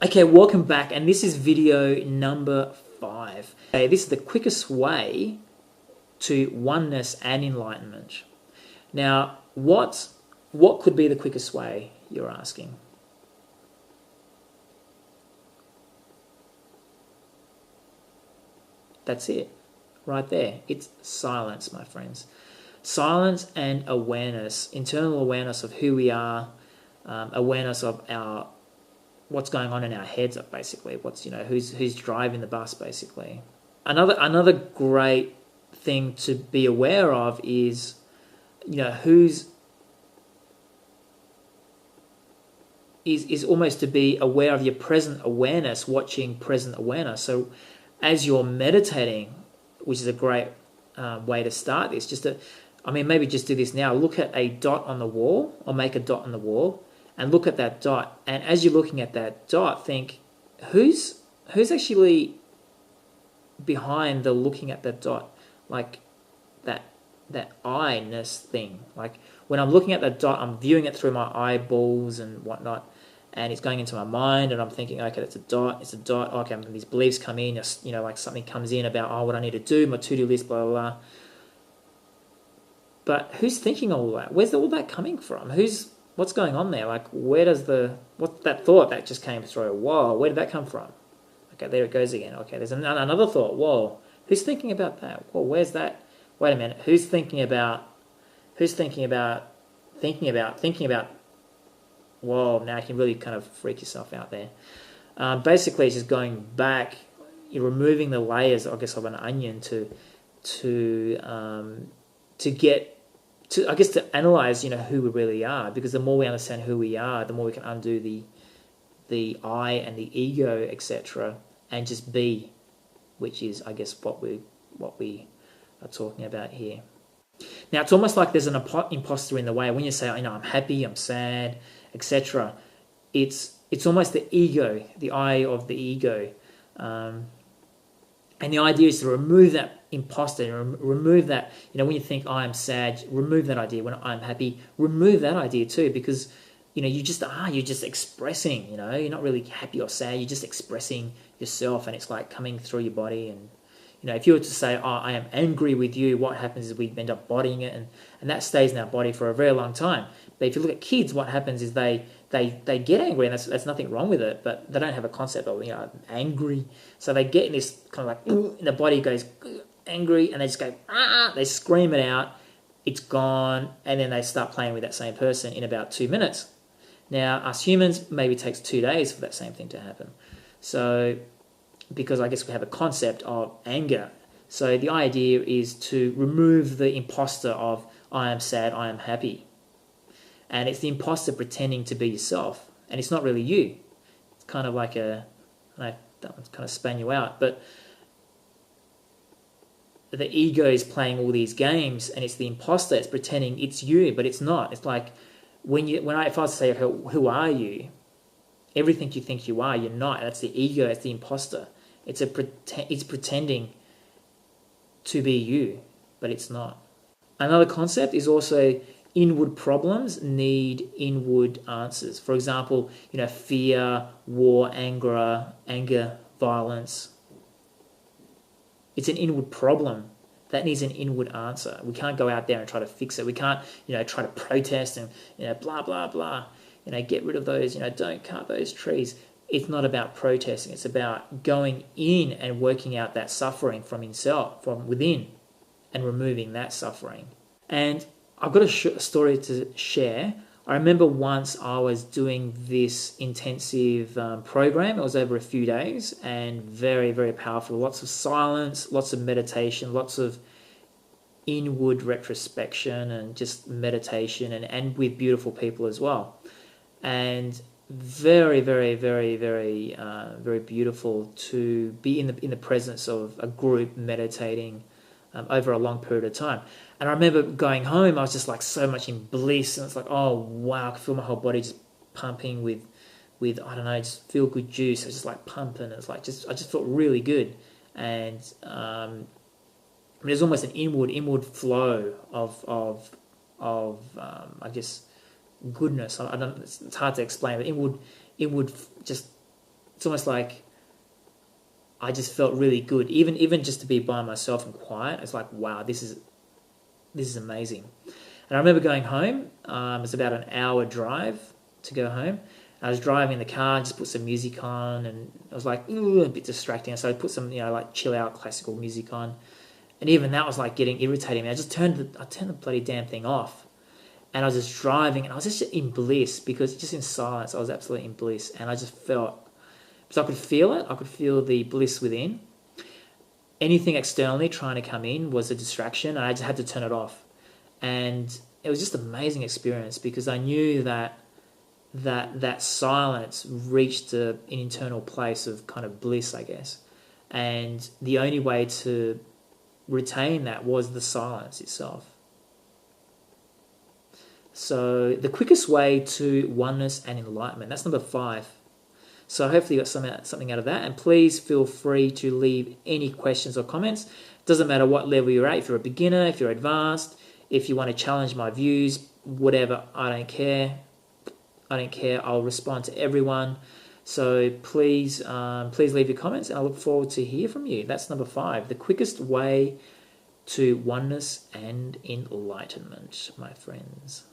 Okay, welcome back, and this is video number 5. Okay, this is the quickest way to oneness and enlightenment. Now, what could be the quickest way, you're asking? That's it, right there. It's silence, my friends. Silence and awareness, internal awareness of who we are, awareness of what's going on in our heads, basically. Who's driving the bus, basically. Another great thing to be aware of is, who's is almost to be aware of your present awareness, watching present awareness. So as you're meditating, which is a great way to start this, maybe just do this now. Look at a dot on the wall, or make a dot on the wall, and look at that dot. And as you're looking at that dot, think, who's actually behind the looking at that dot, like that I-ness thing. Like when I'm looking at that dot, I'm viewing it through my eyeballs and whatnot, and it's going into my mind, and I'm thinking, okay, it's a dot. Okay, these beliefs come in, like something comes in about, what I need to do, my to-do list, blah, blah, blah. But who's thinking all that? Where's all that coming from? What's going on there? Like, what's that thought that just came through? Whoa, where did that come from? Okay, there it goes again. Okay, there's another thought. Whoa, who's thinking about that? Whoa, where's that? Wait a minute, who's thinking about? Whoa, now you can really kind of freak yourself out there. Basically, it's just going back, you're removing the layers, I guess, of an onion to analyze, who we really are. Because the more we understand who we are, the more we can undo the I and the ego, etc., and just be, which is, I guess, what we are talking about here. Now, it's almost like there's an imposter in the way. When you say, I'm happy, I'm sad, etc., it's almost the ego, the I of the ego. And the idea is to remove that imposter, remove that, when you think I'm sad, remove that idea. When I'm happy, remove that idea too, because, you're just expressing, you're not really happy or sad, you're just expressing yourself, and it's like coming through your body. And, if you were to say, I am angry with you, what happens is we end up bodying it, and that stays in our body for a very long time. But if you look at kids, what happens is they get angry, and that's nothing wrong with it, but they don't have a concept of, angry. So they get in this kind of like, and the body goes angry, and they just go, they scream it out, it's gone, and then they start playing with that same person in about 2 minutes. Now, us humans, maybe it takes 2 days for that same thing to happen. So, because I guess we have a concept of anger. So the idea is to remove the imposter of, I am sad, I am happy. And it's the imposter pretending to be yourself, and it's not really you. It's kind of like that one's kind of span you out, but the ego is playing all these games, and it's the imposter. It's pretending it's you, but it's not. It's like if I was to say, who are you? Everything you think you are, you're not. That's the ego. It's the imposter. It's pretending to be you, but it's not. Another concept is also inward problems need inward answers. For example, fear, war, anger, violence. It's an inward problem that needs an inward answer. We can't go out there and try to fix it. We can't, try to protest and, blah, blah, blah. Get rid of those, don't cut those trees. It's not about protesting. It's about going in and working out that suffering from within, and removing that suffering. And I've got a story to share. I remember once I was doing this intensive program. It was over a few days, and very, very powerful. Lots of silence, lots of meditation, lots of inward retrospection and just meditation, and with beautiful people as well. And very, very, very, very, very beautiful to be in the presence of a group meditating over a long period of time. And I remember going home, I was just like so much in bliss, and it's like, oh wow, I could feel my whole body just pumping with I don't know, just feel good juice. It was just like pumping. It's like I just felt really good, and there's almost an inward flow of I guess goodness. It's hard to explain, but inward just it's almost like I just felt really good, even just to be by myself and quiet. It's like, wow, this is amazing. And I remember going home. It was about an hour drive to go home. I was driving in the car, just put some music on, and I was like, ooh, a bit distracting. So I put some, like chill out classical music on, and even that was like getting irritating me. I turned the bloody damn thing off, and I was just driving, and I was just in bliss, because just in silence, I was absolutely in bliss, and I just felt, so I could feel it. I could feel the bliss within. Anything externally trying to come in was a distraction, and I just had to turn it off. And it was just an amazing experience, because I knew that silence reached an internal place of kind of bliss, I guess. And the only way to retain that was the silence itself. So the quickest way to oneness and enlightenment, that's number 5. So hopefully you got something out of that. And please feel free to leave any questions or comments. Doesn't matter what level you're at. If you're a beginner, if you're advanced, if you want to challenge my views, whatever, I don't care. I'll respond to everyone. So please leave your comments, and I look forward to hear from you. That's number 5. The quickest way to oneness and enlightenment, my friends.